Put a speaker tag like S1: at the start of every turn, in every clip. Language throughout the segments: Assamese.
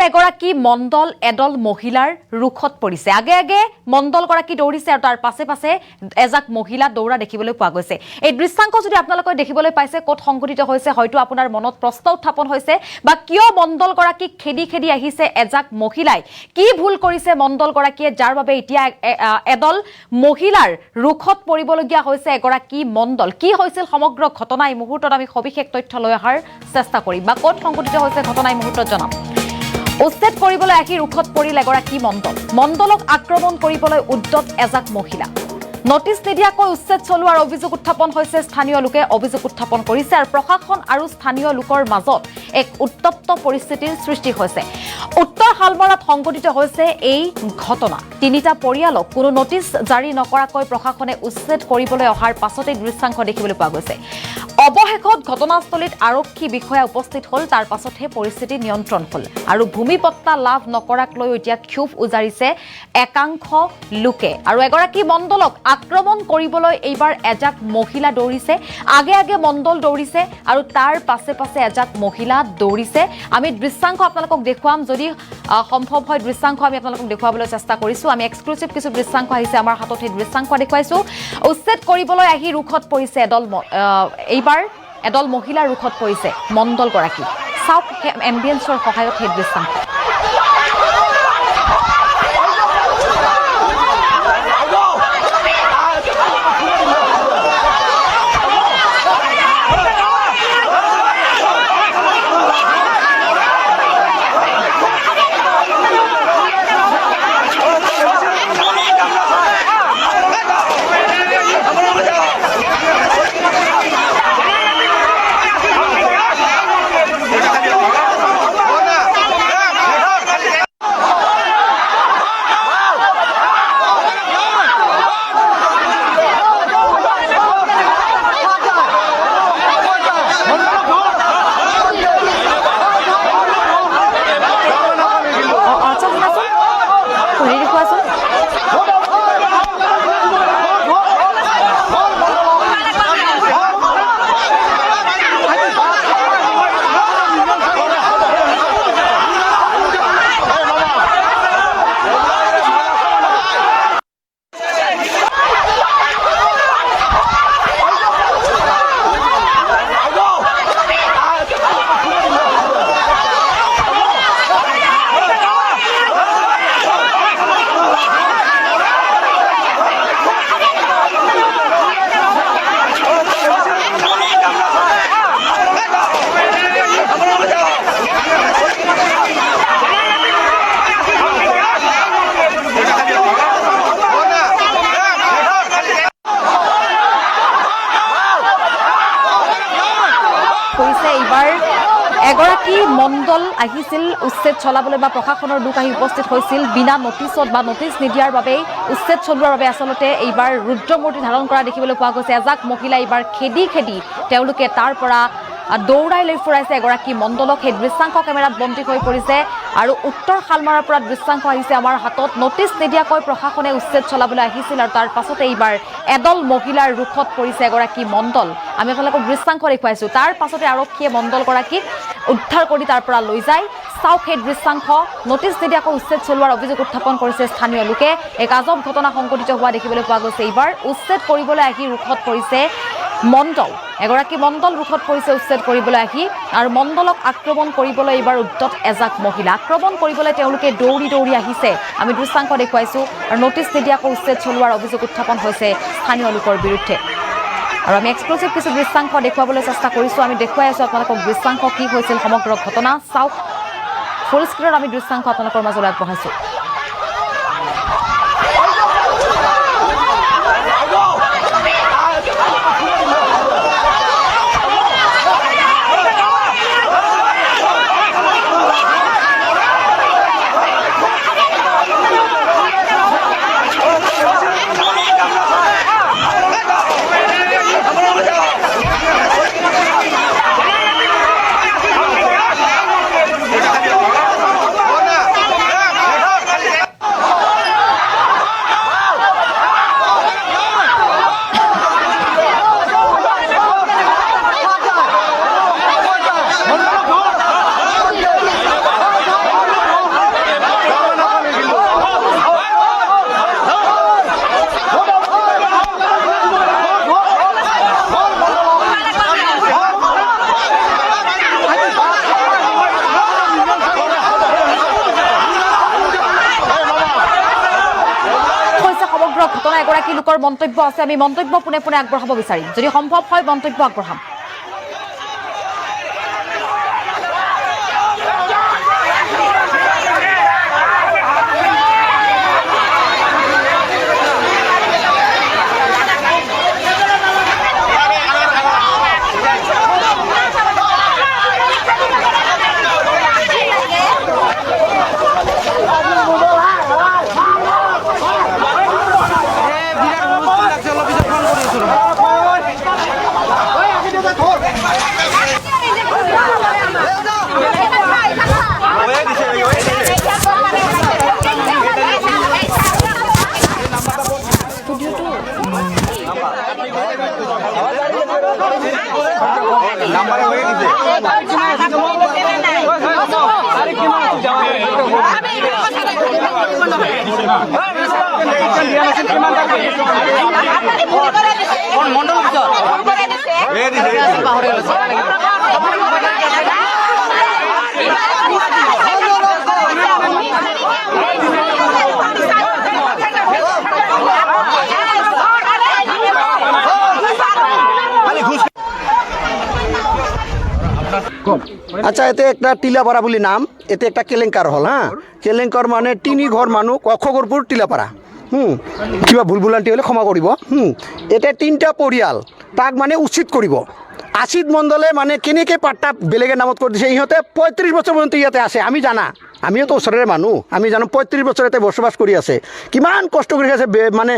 S1: এগৰাকী মণ্ডল এদল মহিলাৰ ৰুখত পৰিছে আগে আগে মণ্ডল গৰাকী দৌৰিছে আৰু তাৰ পাছে পাছে এজাক মহিলা দৌৰা দেখিবলৈ পোৱা গৈছে এই দৃশ্যাংক যদি আপোনালোকে দেখিবলৈ পাইছে ক'ত সংঘটিত হৈছে হয়তো আপোনাৰ মনত প্ৰশ্ন উত্থাপন হৈছে বা কিয় মণ্ডল গৰাকী খেদি খেদি আহিছে এজাক মহিলাই কি ভুল কৰিছে মণ্ডল গৰাকীয়ে যাৰ বাবে এতিয়া এদল মহিলাৰ ৰুখত পৰিবলগীয়া হৈছে এগৰাকী মণ্ডল কি হৈছিল সমগ্ৰ ঘটনা এই মুহূৰ্তত আমি সবিশেষ তথ্য লৈ অহাৰ চেষ্টা কৰিম বা ক'ত সংঘটিত হৈছে ঘটনা এই মুহূৰ্তত জনাম উচ্ছেদ কৰিবলৈ আহি ৰুখত পৰিল এগৰাকী মণ্ডলক আক্ৰমণ কৰিবলৈ উদ্যত এজাক মহিলা নটিছ নিদিয়াকৈ উচ্ছেদ চলোৱাৰ অভিযোগ উত্থাপন হৈছে স্থানীয় লোকে অভিযোগ উত্থাপন কৰিছে আৰু প্ৰশাসন আৰু স্থানীয় লোকৰ মাজত এক উত্তপ্ত পৰিস্থিতিৰ সৃষ্টি হৈছে উত্তৰ হালমৰাত সংঘটিত হৈছে এই ঘটনা তিনিটা পৰিয়ালক কোনো নটিছ জাৰি নকৰাকৈ প্ৰশাসনে উচ্ছেদ কৰিবলৈ অহাৰ পাছতে দৃশ্যাংশ দেখিবলৈ পোৱা গৈছে অৱশেষত ঘটনাস্থলীত আৰক্ষী বিষয়া উপস্থিত হ'ল তাৰ পাছতহে পৰিস্থিতি নিয়ন্ত্ৰণ হ'ল আৰু ভূমিপট্টা লাভ নকৰাক লৈ এতিয়া ক্ষোভ উজাৰিছে একাংশ লোকে আৰু এগৰাকী মণ্ডলক আক্ৰমণ কৰিবলৈ এইবাৰ এজাক মহিলা দৌৰিছে আগে আগে মণ্ডল দৌৰিছে আৰু তাৰ পাছে পাছে এজাক মহিলা দৌৰিছে আমি দৃশ্যাংশ আপোনালোকক দেখুৱাম যদি সম্ভৱ হয় দৃশ্যাংশ আমি আপোনালোকক দেখুৱাবলৈ চেষ্টা কৰিছো আমি এক্সক্লুসিভ কিছু দৃশ্যাংশ আহিছে আমাৰ হাতত এই দৃশ্যাংশ দেখুৱাইছো উচ্ছেদ কৰিবলৈ আহি ৰুখত পৰিছে এইবাৰ এদল মহিলাৰ ৰুখত পৰিছে মণ্ডল গৰাকী চাওক এম্বিয়েন্সৰ সহায়ত সেই দৃশ্যাংশ এগৰাকী মণ্ডল আহিছিল উচ্ছেদ চলাবলৈ বা প্ৰশাসনৰ লোক আহি উপস্থিত হৈছিল বিনা নটিছত বা নটিছ নিদিয়াৰ বাবে উচ্ছেদ চলোৱাৰ বাবে আচলতে এইবাৰ ৰুদ্ৰমূৰ্তি ধাৰণ কৰা দেখিবলৈ পোৱা গৈছে এজাক মহিলা এইবাৰ খেদি খেদি তেওঁলোকে তাৰ পৰা দৌৰাই লৈ ফুৰাইছে এগৰাকী মণ্ডলক সেই দৃশ্যাংশ কেমেৰাত বন্দী হৈ পৰিছে আৰু উত্তৰ শালমাৰাৰ পৰা দৃশ্যাংশ আহিছে আমাৰ হাতত নটিছ নিদিয়াকৈ প্ৰশাসনে উচ্ছেদ চলাবলৈ আহিছিল আৰু তাৰ পাছতে এইবাৰ এদল মহিলাৰ ৰুখত পৰিছে এগৰাকী মণ্ডল আমি আপোনালোকক দৃশ্যাংশ দেখুৱাইছো তাৰ পাছতে আৰক্ষীয়ে মণ্ডল গৰাকীক উদ্ধাৰ কৰি তাৰ পৰা লৈ যায় চাওক সেই দৃশ্যাংশ নটিছ নিদিয়াকৈ উচ্ছেদ চলোৱাৰ অভিযোগ উত্থাপন কৰিছে স্থানীয় লোকে এক আজব ঘটনা সংঘটিত হোৱা দেখিবলৈ পোৱা গৈছে এইবাৰ উচ্ছেদ কৰিবলৈ আহি ৰুখত পৰিছে মণ্ডল এগৰাকী মণ্ডল ৰুখত পৰিছে উচ্ছেদ কৰিবলৈ আহি আৰু মণ্ডলক আক্ৰমণ কৰিবলৈ এইবাৰ উদ্যত এজাক মহিলা আক্ৰমণ কৰিবলৈ তেওঁলোকে দৌৰি দৌৰি আহিছে আমি দৃশ্যাংশ দেখুৱাইছো আৰু নটিছ নিদিয়াকৈ উচ্ছেদ চলোৱাৰ অভিযোগ উত্থাপন হৈছে স্থানীয় লোকৰ বিৰুদ্ধে আৰু আমি এক্সক্লুসিভ কিছু দৃশ্যাংশ দেখুৱাবলৈ চেষ্টা কৰিছো আমি দেখুৱাই আছো আপোনালোকক দৃশ্যাংশ কি হৈছিল সমগ্ৰ ঘটনা চাওক ফুল স্ক্ৰীনত আমি দৃশ্যাংশ আপোনালোকৰ মাজলৈ আগবঢ়াইছো বাকী লোকৰ মন্তব্য আছে আমি মন্তব্য পোনে পোনে আগবঢ়াব বিচাৰিম যদি সম্ভৱ হয় মন্তব্য আগবঢ়াম
S2: আচ্ছা এতে একটা টিলাপাড়া বলি নাম এতে একটা কেলেঙ্কার হল হ্যাঁ কেলেঙ্কার মানে তিনি ঘর মানুষ অক্ষগরপুর টিলাপাড়া কিবা ভুল ভুলান্তি হলে ক্ষমা কৰিব এতে তিনটা পৰিয়াল তাক মানে উচিত কৰিব আশিত মণ্ডলে মানে কেনেকৈ পাট্টা বেলেগে নামত কৰি দিছে ইহঁতে 35 বছৰ পৰ্যন্ত ইয়াতে আছে আমি জানা আমিও তো ওচৰৰে মানুহ আমি জানো 35 বছৰ ইয়াতে বসবাস কৰি আছে কিমান কষ্ট কৰি আছে মানে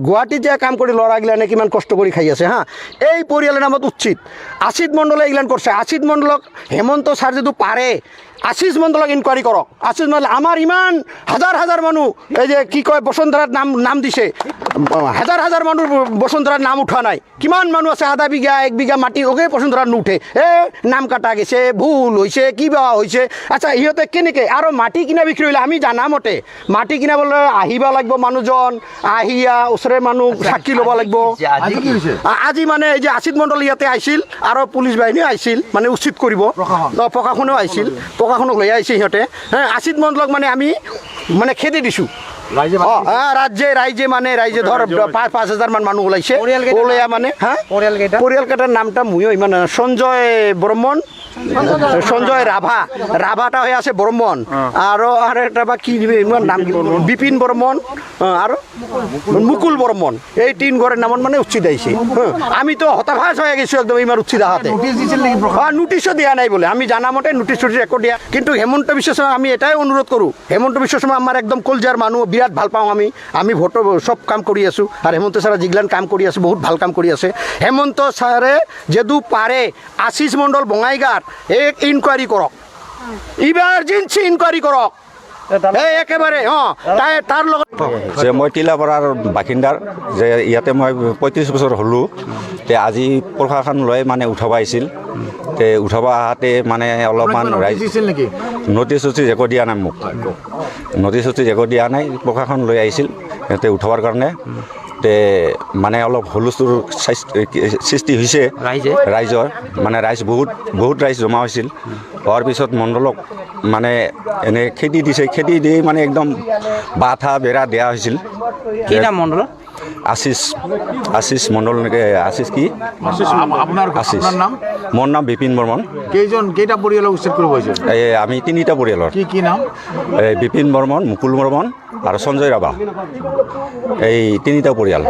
S2: গুৱাহাটীত যে কাম কৰি ল'ৰাগিলানে কিমান কষ্ট কৰি খাই আছে হা এই পৰিয়ালৰ নামত উচিত আশিত মণ্ডলে এইগিলান কৰিছে আশিত মণ্ডলক হেমন্ত ছাৰ যদি পাৰে আশিষ মণ্ডলক ইনকুৱাৰী কৰক আশিষ মণ্ডল আমাৰ ইমান হাজাৰ হাজাৰ মানুহ এই যে কি কয় বসুন্ধৰাত নাম দিছে হাজাৰ হাজাৰ মানুহ বসুন্ধৰাত নাম উঠোৱা নাই কিমান মানুহ আছে আধা বিঘা 1 বিঘা মাটি ওকে বসুন্ধৰাত নুঠে নাম কাটা গৈছে ভুল হৈছে কিবা হৈছে আচ্ছা ইহঁতে কেনেকৈ আৰু মাটি কিনা বিক্ৰী হ'লে আমি জানা মতে মাটি কিনাবলৈ আহিব লাগিব মানুহজন আহিয়া ওচৰৰে মানুহ সাক্ষী ল'ব লাগিব আজি মানে এই যে আশিত মণ্ডল ইয়াতে আহিছিল আৰু পুলিচ বাহিনী আহিছিল মানে উচিত কৰিব প্ৰশাসনেও আহিছিল প্ৰশাসনক লৈ আহিছে সিহঁতে আশিত মণ্ডলক মানে আমি মানে খেদি দিছোঁ ৰাইজে মানে ৰাইজে ধৰ 5,000 মান মানুহ ওলাইছে ওলাই মানে পৰিয়ালকেইটাৰ নামটা ময়ো ইমান সঞ্জয় বৰ্মন সঞ্জয় ৰাভাটা হৈ আছে বৰ্মন আৰু এটা বা কি নাম বিপিন বৰ্মন আৰু মুকুল বৰ্মন এই 3 ঘৰৰ নামত মানে উচিত আহিছে আমিতো হতাশ হৈ গৈছোঁ একদম ইমান উচিত আহাতে নোটিছো দিয়া নাই বোলে আমি জানা মতে নোটিছ একো দিয়া কিন্তু হেমন্ত বিশ্ব শৰ্মা আমি এটাই অনুৰোধ কৰোঁ হেমন্ত বিশ্ব শৰ্মা আমাৰ একদম কলজাৰ মানুহ বিৰাট ভাল পাওঁ আমি ভোটৰ চব কাম কৰি আছোঁ আৰু হেমন্ত ছাৰে যিগিলান কাম কৰি আছে বহুত ভাল কাম কৰি আছে হেমন্ত ছাৰে যদি পাৰে আশিষ মণ্ডল বঙাইগাঁৱত এক ইনকুৱাৰী কৰক ইমাৰ্জেঞ্চি ইনকুৱাৰী কৰক একেবাৰে তাৰ লগত
S3: যে মই টিলাপাড়াৰ বাসিন্দাৰ যে ইয়াতে মই 35 বছৰ হ'লোঁ তে আজি প্ৰশাসন লৈ মানে উঠাব আহিছিল তে উঠাব আহাতে মানে অলপমান নটিচ চটিচ একো দিয়া নাই মোক নটিচ চটিচ একো দিয়া নাই প্ৰশাসন লৈ আহিছিল সিহঁতে উঠাবৰ কাৰণে তে মানে অলপ হুলস্থুল সৃষ্টি হৈছে ৰাইজৰ মানে বহুত ৰাইজ জমা হৈছিল হোৱাৰ পিছত মণ্ডলক মানে এনে খেদি দিছে খেদি দি মানে একদম বাধা বেৰা দিয়া হৈছিল
S4: কি নাম মণ্ডল
S3: আশিষ মণ্ডল নেকি আশিষ কি আশিষ মোৰ নাম বিপিন বৰ্মন
S4: কেইটা পৰিয়ালক উচ্ছেদ কৰিব হৈছে
S3: আমি 3টা পৰিয়ালৰ
S4: কি নাম
S3: বিপিন বৰ্মন মুকুল বৰ্মন আৰু সঞ্জয় ৰাভা এই 3টা পৰিয়াল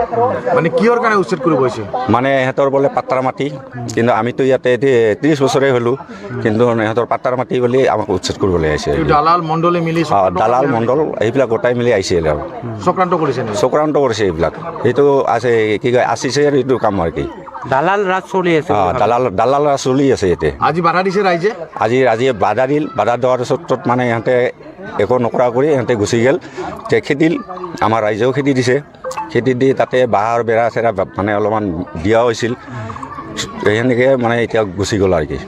S4: মানে কিহৰ কাৰণে উচ্ছেদ কৰিব হৈছে
S3: মানে সিহঁতৰ বোলে পাট্টাৰ মাটি কিন্তু আমিতো ইয়াতে 30 বছৰে হ'লোঁ কিন্তু সিহঁতৰ পাট্টাৰ মাটি বুলি আমাক উচ্ছেদ কৰিবলৈ আহিছে
S4: দালাল মণ্ডলে মিলি
S3: দালাল মণ্ডল এইবিলাক গোটাই মিলি আহিছিল আৰু চক্ৰান্ত কৰিছে এইবিলাক এইটো আছে কি কয় আশিছে এইটো কাম আৰু কি
S4: দালাল ৰাজ চলি আছে
S3: দালাল ৰাজ চলি আছে ইয়াতে
S4: আজি বাধা দিছে ৰাইজে
S3: আজি বাধা দিল বাধা দিয়াৰ ক্ষেত্ৰত মানে ইহঁতে একো নকৰা কৰি ইহঁতে গুচি গ'ল তে খেদিল আমাৰ ৰাইজেও খেদি দিছে খেদি দি তাতে বাঁহৰ বেৰা চেৰা মানে অলপমান দিয়া হৈছিল সেনেকৈ মানে এতিয়া গুচি গ'ল আৰু কি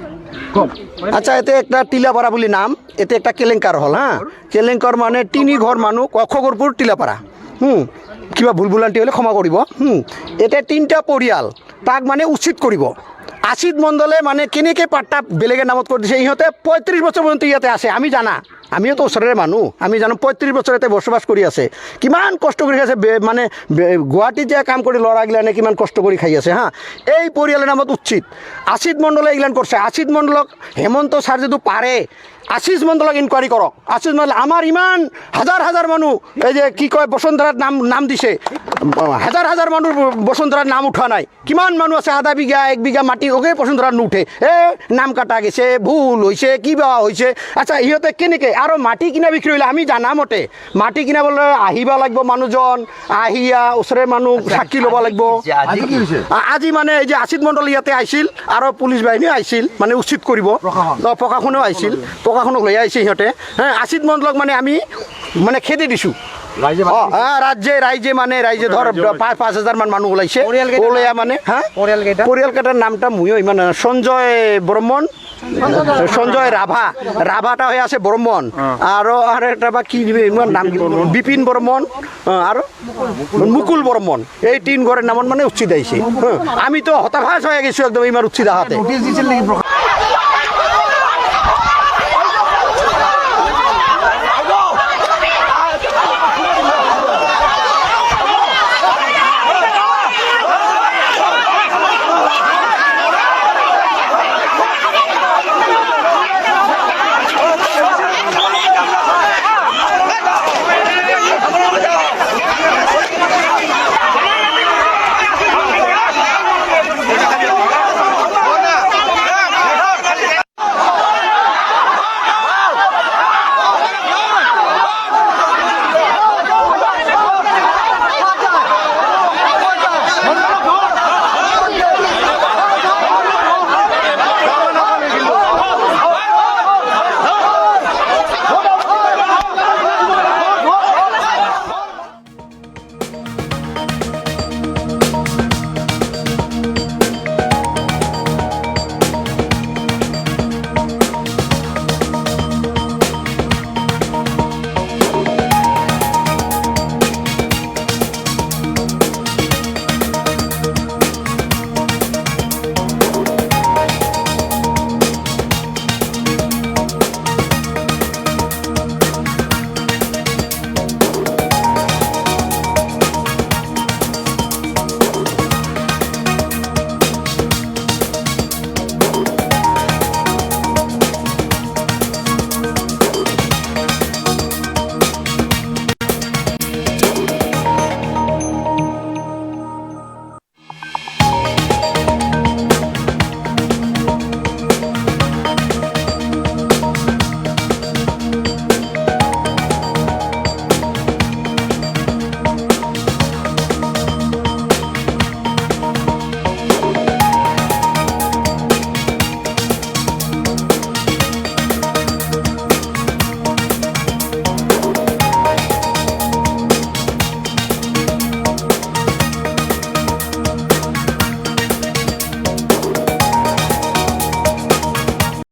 S2: আচ্ছা এতে একটা টিলাপাড়া বলি নাম এতে একটা কেলেঙ্কার হল হ্যাঁ কেলেঙ্কার মানে তিনি ঘর মানুষ অক্ষগরপুর টিলাপাড়া কিবা ভুল ভুলান্তি হলে ক্ষমা কৰিব এতে তিনটা পৰিয়াল তাক মানে উচিত কৰিব আশিত মণ্ডলে মানে কেনেকৈ পাট্টা বেলেগে নামত কৰি দিছে ইহঁতে 35 বছৰ পৰ্যন্ত ইয়াতে আছে আমি জানা আমিও তো ওচৰৰে মানুহ আমি জানো 35 বছৰ ইয়াতে বসবাস কৰি আছে কিমান কষ্ট কৰি আছে মানে গুৱাহাটীত যে কাম কৰি ল'ৰাগিলানে কিমান কষ্ট কৰি খাই আছে হা এই পৰিয়ালৰ নামত উচিত আশিষ মণ্ডলে এইগিলান কৰিছে আশিষ মণ্ডলক হেমন্ত ছাৰ যদি পাৰে আশিষ মণ্ডলক ইনকুৱাৰী কৰক আশিষ মণ্ডল আমাৰ ইমান হাজাৰ হাজাৰ মানুহ এই যে কি কয় বসুন্ধৰাত নাম দিছে হাজাৰ হাজাৰ মানুহ বসুন্ধৰাত নাম উঠোৱা নাই কিমান মানুহ আছে আধা বিঘা 1 বিঘা মাটি ওকে বসুন্ধৰাত নুঠে নাম কাটা গৈছে ভুল হৈছে কিবা হৈছে আচ্ছা ইহঁতে কেনেকৈ আৰু মাটি কিনা বিক্ৰী হ'লে আমি জানামতে মাটি কিনাবলৈ আহিব লাগিব মানুহজন আহিয়া ওচৰে মানুহ সাক্ষী ল'ব লাগিব
S4: আজি কি হৈছে
S2: আজি মানে এই যে আশিষ মণ্ডল ইয়াতে আহিছিল আৰু পুলিচ বাহিনীও আহিছিল মানে উচিত কৰিব প্ৰশাসনেও আহিছিল প্ৰশাসনক লৈ আহিছে সিহঁতে আশিষ মণ্ডলক মানে আমি মানে খেদি দিছোঁ
S4: ৰাইজে
S2: ৰাইজে মানে ৰাইজে ধৰ 5,000 মান মানুহ ওলাইছে ওলাই মানে হা পৰিয়ালকেইটাৰ নামটা ময়ো ইমান সঞ্জয় বৰ্মন সঞ্জয় ৰাভাটা হৈ আছে বৰ্মন আৰু এটা বা কি ইমান নাম বিপিন বৰ্মন আৰু মুকুল বৰ্মন এই 3 ঘৰৰ নামত মানে উচিত আহিছে আমিতো হতাশাস হৈ গৈছোঁ একদম ইমান উচিত আহাতে
S4: নোটিছ দিছিল নেকি